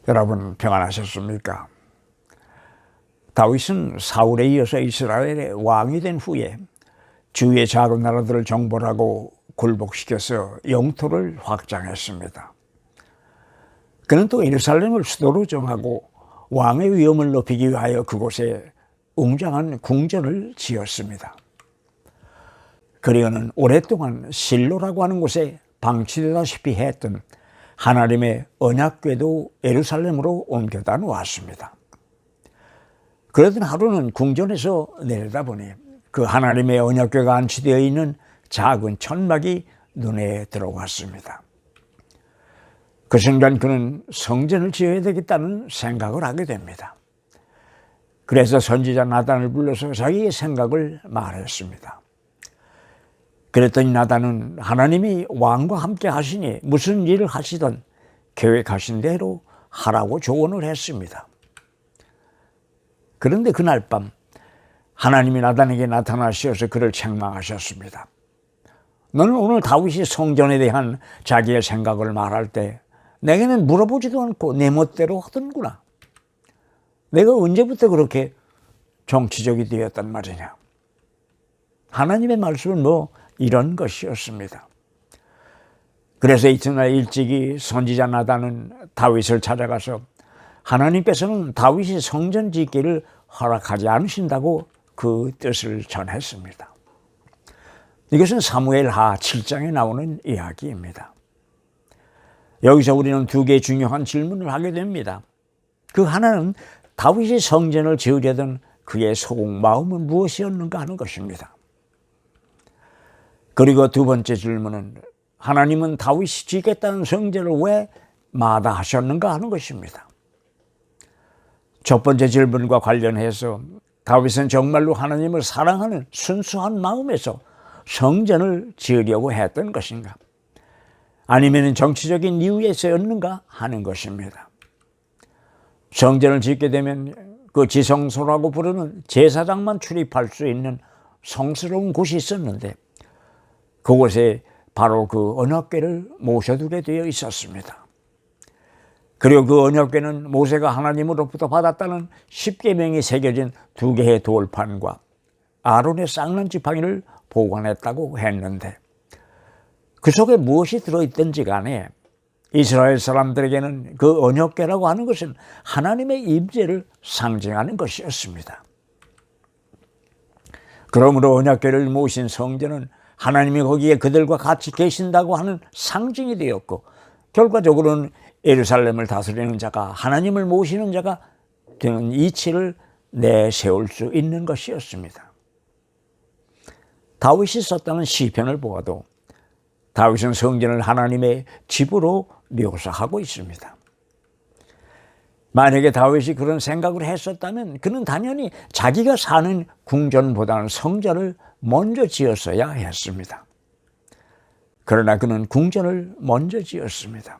여러분 평안하셨습니까? 다윗은 사울에 이어서 이스라엘의 왕이 된 후에 주위의 작은 나라들을 정벌하고 굴복시켜서 영토를 확장했습니다. 그는 또 예루살렘을 수도로 정하고 왕의 위엄을 높이기 위하여 그곳에 웅장한 궁전을 지었습니다. 그리고는 오랫동안 실로라고 하는 곳에 방치되다시피 했던 하나님의 언약궤도 예루살렘으로 옮겨다 놓았습니다. 그러던 하루는 궁전에서 내려다보니 그 하나님의 언약궤가 안치되어 있는 작은 천막이 눈에 들어왔습니다. 그 순간 그는 성전을 지어야 되겠다는 생각을 하게 됩니다. 그래서 선지자 나단을 불러서 자기의 생각을 말했습니다. 그랬더니 나단은 하나님이 왕과 함께 하시니 무슨 일을 하시든 계획하신 대로 하라고 조언을 했습니다. 그런데 그날 밤 하나님이 나단에게 나타나셔서 그를 책망하셨습니다. 너는 오늘 다윗이 성전에 대한 자기의 생각을 말할 때 내게는 물어보지도 않고 내 멋대로 하던구나. 내가 언제부터 그렇게 정치적이 되었단 말이냐. 하나님의 말씀은 이런 것이었습니다. 그래서 이튿날 일찍이 선지자 나단은 다윗을 찾아가서 하나님께서는 다윗이 성전 짓기를 허락하지 않으신다고 그 뜻을 전했습니다. 이것은 사무엘하 7장에 나오는 이야기입니다. 여기서 우리는 두 개의 중요한 질문을 하게 됩니다. 그 하나는 다윗이 성전을 지으려던 그의 속마음은 무엇이었는가 하는 것입니다. 그리고 두 번째 질문은 하나님은 다윗이 짓겠다는 성전을 왜 마다하셨는가 하는 것입니다. 첫 번째 질문과 관련해서 다윗은 정말로 하나님을 사랑하는 순수한 마음에서 성전을 지으려고 했던 것인가? 아니면 정치적인 이유에서였는가 하는 것입니다. 성전을 짓게 되면 그 지성소라고 부르는 제사장만 출입할 수 있는 성스러운 곳이 있었는데 그곳에 바로 그 언약궤를 모셔두게 되어 있었습니다. 그리고 그 언약궤는 모세가 하나님으로부터 받았다는 십계명이 새겨진 두 개의 돌판과 아론의 쌍난 지팡이를 보관했다고 했는데 그 속에 무엇이 들어있든지 간에 이스라엘 사람들에게는 그 언약궤라고 하는 것은 하나님의 임재를 상징하는 것이었습니다. 그러므로 언약궤를 모신 성전은 하나님이 거기에 그들과 같이 계신다고 하는 상징이 되었고 결과적으로는 예루살렘을 다스리는 자가 하나님을 모시는 자가 되는 이치를 내세울 수 있는 것이었습니다. 다윗이 썼다는 시편을 보아도 다윗은 성전을 하나님의 집으로 묘사하고 있습니다. 만약에 다윗이 그런 생각을 했었다면 그는 당연히 자기가 사는 궁전보다는 성전을 먼저 지었어야 했습니다. 그러나 그는 궁전을 먼저 지었습니다.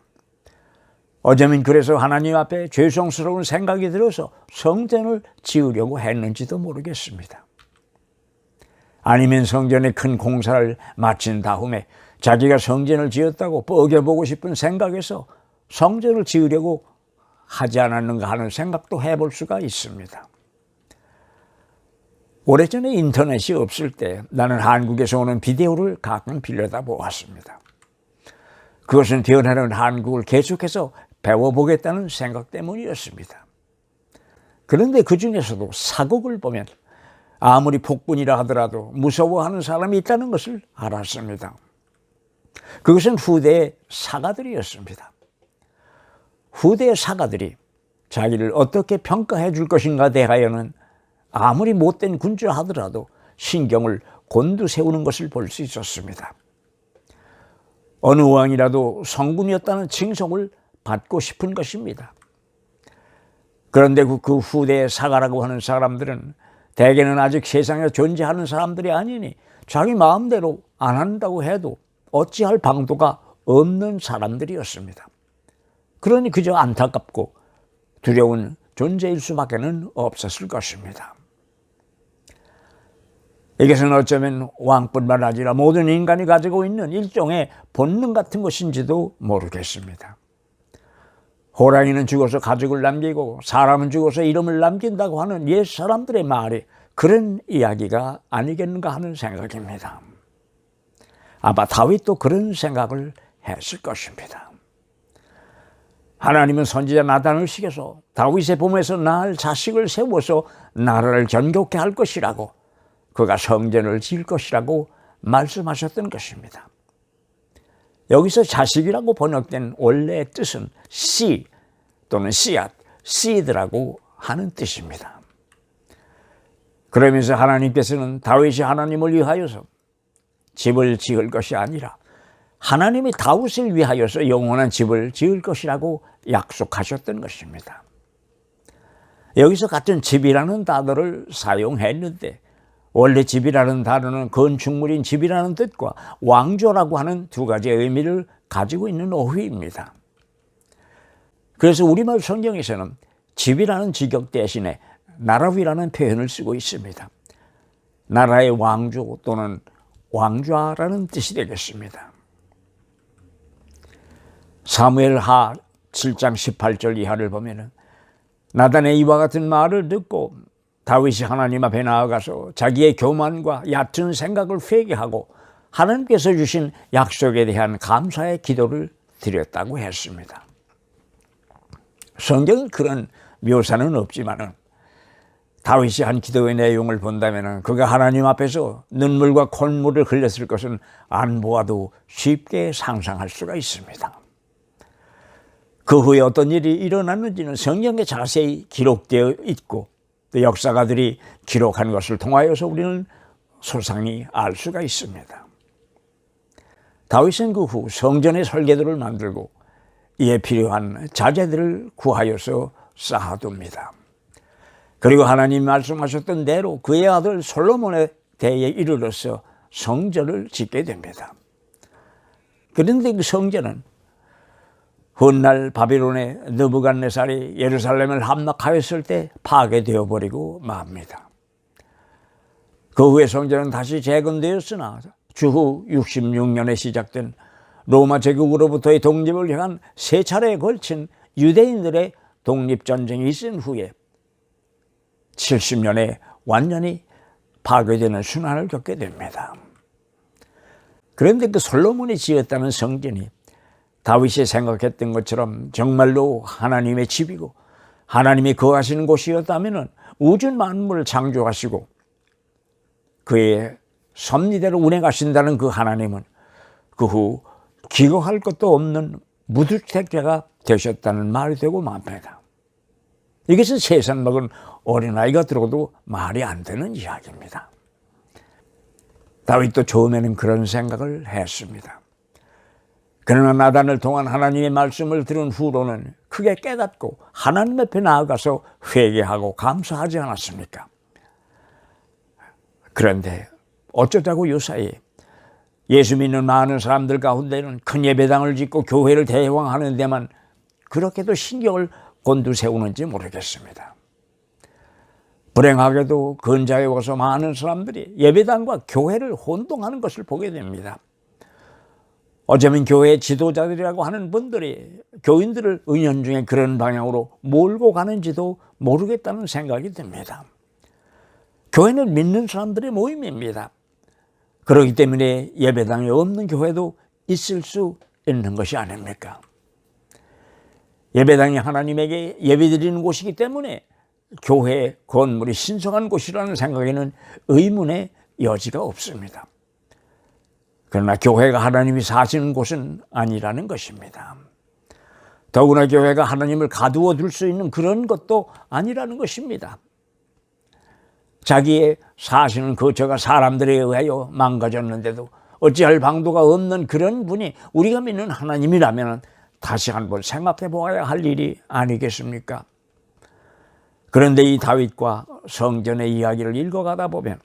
어쩌면 그래서 하나님 앞에 죄송스러운 생각이 들어서 성전을 지으려고 했는지도 모르겠습니다. 아니면 성전의 큰 공사를 마친 다음에 자기가 성전을 지었다고 뻐겨보고 싶은 생각에서 성전을 지으려고 하지 않았는가 하는 생각도 해볼 수가 있습니다. 오래전에 인터넷이 없을 때 나는 한국에서 오는 비디오를 가끔 빌려다 보았습니다. 그것은 변하는 한국을 계속해서 배워보겠다는 생각 때문이었습니다. 그런데 그 중에서도 사극을 보면 아무리 폭군이라 하더라도 무서워하는 사람이 있다는 것을 알았습니다. 그것은 후대의 사가들이었습니다. 후대의 사가들이 자기를 어떻게 평가해 줄 것인가 대하여는 아무리 못된 군주라 하더라도 신경을 곤두세우는 것을 볼 수 있었습니다. 어느 왕이라도 성군이었다는 칭송을 받고 싶은 것입니다. 그런데 그 후대의 사가라고 하는 사람들은 대개는 아직 세상에 존재하는 사람들이 아니니 자기 마음대로 안 한다고 해도 어찌할 방도가 없는 사람들이었습니다. 그러니 그저 안타깝고 두려운 존재일 수밖에는 없었을 것입니다. 이것은 어쩌면 왕뿐만 아니라 모든 인간이 가지고 있는 일종의 본능 같은 것인지도 모르겠습니다. 호랑이는 죽어서 가죽을 남기고 사람은 죽어서 이름을 남긴다고 하는 옛 사람들의 말이 그런 이야기가 아니겠는가 하는 생각입니다. 아마 다윗도 그런 생각을 했을 것입니다. 하나님은 선지자 나단을 시켜서 다윗의 몸에서 낳을 자식을 세워서 나라를 견고케 할 것이라고, 그가 성전을 지을 것이라고 말씀하셨던 것입니다. 여기서 자식이라고 번역된 원래의 뜻은 씨 또는 씨앗, 씨드라고 하는 뜻입니다. 그러면서 하나님께서는 다윗이 하나님을 위하여서 집을 지을 것이 아니라 하나님이 다윗을 위하여서 영원한 집을 지을 것이라고 약속하셨던 것입니다. 여기서 같은 집이라는 단어를 사용했는데 원래 집이라는 단어는 건축물인 집이라는 뜻과 왕조라고 하는 두 가지의 의미를 가지고 있는 어휘입니다. 그래서 우리말 성경에서는 집이라는 직역 대신에 나라위라는 표현을 쓰고 있습니다. 나라의 왕조 또는 왕좌라는 뜻이 되겠습니다. 사무엘하 7장 18절 이하를 보면은 나단의 이와 같은 말을 듣고 다윗이 하나님 앞에 나아가서 자기의 교만과 얕은 생각을 회개하고 하나님께서 주신 약속에 대한 감사의 기도를 드렸다고 했습니다. 성경은 그런 묘사는 없지만은 다윗이 한 기도의 내용을 본다면 그가 하나님 앞에서 눈물과 콧물을 흘렸을 것은 안 보아도 쉽게 상상할 수가 있습니다. 그 후에 어떤 일이 일어났는지는 성경에 자세히 기록되어 있고 또 역사가들이 기록한 것을 통하여서 우리는 소상히 알 수가 있습니다. 다윗은 그 후 성전의 설계도를 만들고 이에 필요한 자재들을 구하여서 쌓아둡니다. 그리고 하나님 말씀하셨던 대로 그의 아들 솔로몬의 대에 이르러서 성전을 짓게 됩니다. 그런데 그 성전은 훗날 바빌론의 느부갓네살이 예루살렘을 함락하였을 때 파괴되어 버리고 맙니다. 그 후에 성전은 다시 재건되었으나 주후 66년에 시작된 로마 제국으로부터의 독립을 향한 세 차례에 걸친 유대인들의 독립전쟁이 있은 후에 70년에 완전히 파괴되는 순환을 겪게 됩니다. 그런데 그 솔로몬이 지었다는 성전이 다윗이 생각했던 것처럼 정말로 하나님의 집이고 하나님이 거하시는 곳이었다면 우주 만물을 창조하시고 그의 섭리대로 운행하신다는 그 하나님은 그 후 기거할 것도 없는 무주택자가 되셨다는 말이 되고 맙니다. 이것은 세상 먹은 어린아이가 들어도 말이 안 되는 이야기입니다. 다윗도 처음에는 그런 생각을 했습니다. 그러나 나단을 통한 하나님의 말씀을 들은 후로는 크게 깨닫고 하나님 앞에 나아가서 회개하고 감사하지 않았습니까? 그런데 어쩌자고 요사이에 예수 믿는 많은 사람들 가운데는 큰 예배당을 짓고 교회를 대왕하는 데만 그렇게도 신경을 곤두세우는지 모르겠습니다. 불행하게도 근자에 와서 많은 사람들이 예배당과 교회를 혼동하는 것을 보게 됩니다. 어쩌면 교회 지도자들이라고 하는 분들이 교인들을 은연중에 그런 방향으로 몰고 가는지도 모르겠다는 생각이 듭니다. 교회는 믿는 사람들의 모임입니다. 그렇기 때문에 예배당이 없는 교회도 있을 수 있는 것이 아닙니까? 예배당이 하나님에게 예배드리는 곳이기 때문에 교회 건물이 신성한 곳이라는 생각에는 의문의 여지가 없습니다. 그러나 교회가 하나님이 사시는 곳은 아니라는 것입니다. 더구나 교회가 하나님을 가두어 둘 수 있는 그런 것도 아니라는 것입니다. 자기의 사시는 거처가 사람들에 의하여 망가졌는데도 어찌할 방도가 없는 그런 분이 우리가 믿는 하나님이라면 다시 한번 생각해 보아야 할 일이 아니겠습니까? 그런데 이 다윗과 성전의 이야기를 읽어가다 보면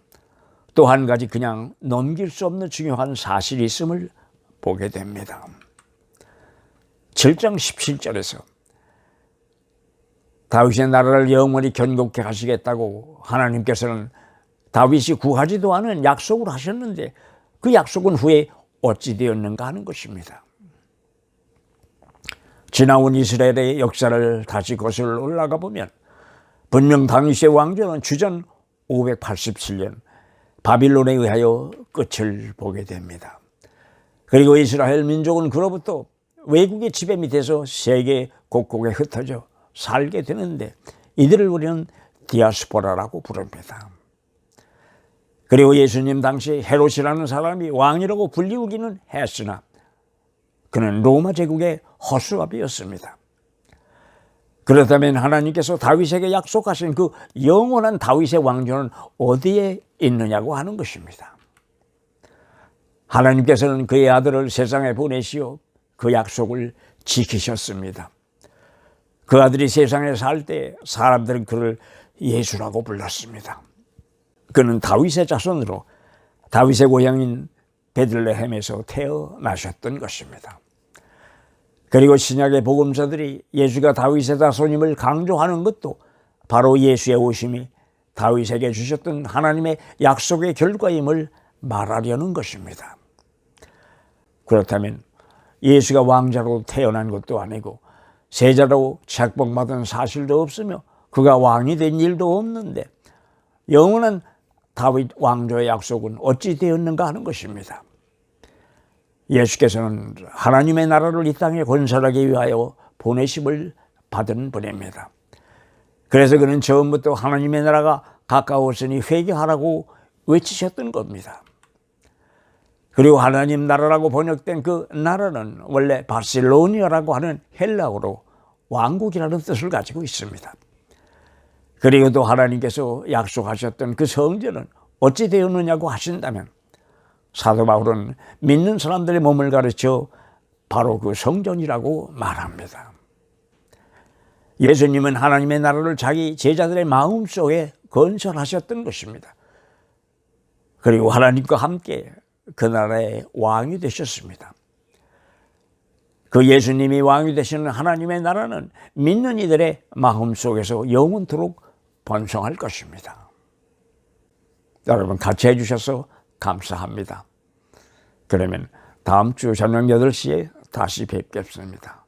또 한 가지 그냥 넘길 수 없는 중요한 사실이 있음을 보게 됩니다. 7장 17절에서 다윗의 나라를 영원히 견고케 하시겠다고 하나님께서는 다윗이 구하지도 않은 약속을 하셨는데 그 약속은 후에 어찌 되었는가 하는 것입니다. 지나온 이스라엘의 역사를 다시 거슬러 올라가 보면 분명 다윗의 왕조는 주전 587년 바빌론에 의하여 끝을 보게 됩니다. 그리고 이스라엘 민족은 그로부터 외국의 지배 밑에서 세계 곳곳에 흩어져 살게 되는데 이들을 우리는 디아스포라라고 부릅니다. 그리고 예수님 당시 헤롯이라는 사람이 왕이라고 불리우기는 했으나 그는 로마 제국의 허수아비였습니다. 그렇다면 하나님께서 다윗에게 약속하신 그 영원한 다윗의 왕조는 어디에 있느냐고 하는 것입니다. 하나님께서는 그의 아들을 세상에 보내시어 그 약속을 지키셨습니다. 그 아들이 세상에 살 때 사람들은 그를 예수라고 불렀습니다. 그는 다윗의 자손으로 다윗의 고향인 베들레헴에서 태어나셨던 것입니다. 그리고 신약의 복음서들이 예수가 다윗의 자손임을 강조하는 것도 바로 예수의 오심이 다윗에게 주셨던 하나님의 약속의 결과임을 말하려는 것입니다. 그렇다면 예수가 왕자로 태어난 것도 아니고 세자로 책봉받은 사실도 없으며 그가 왕이 된 일도 없는데 영원한 다윗 왕조의 약속은 어찌 되었는가 하는 것입니다. 예수께서는 하나님의 나라를 이 땅에 건설하기 위하여 보내심을 받은 분입니다. 그래서 그는 처음부터 하나님의 나라가 가까웠으니 회개하라고 외치셨던 겁니다. 그리고 하나님 나라라고 번역된 그 나라는 원래 바실로니아라고 하는 헬라어로 왕국이라는 뜻을 가지고 있습니다. 그리고 또 하나님께서 약속하셨던 그 성전은 어찌 되었느냐고 하신다면 사도 바울은 믿는 사람들의 몸을 가르쳐 바로 그 성전이라고 말합니다. 예수님은 하나님의 나라를 자기 제자들의 마음속에 건설하셨던 것입니다. 그리고 하나님과 함께 그 나라의 왕이 되셨습니다. 그 예수님이 왕이 되시는 하나님의 나라는 믿는 이들의 마음속에서 영원토록 번성할 것입니다. 여러분 같이 해주셔서 감사합니다. 그러면 다음 주 저녁 8시에 다시 뵙겠습니다.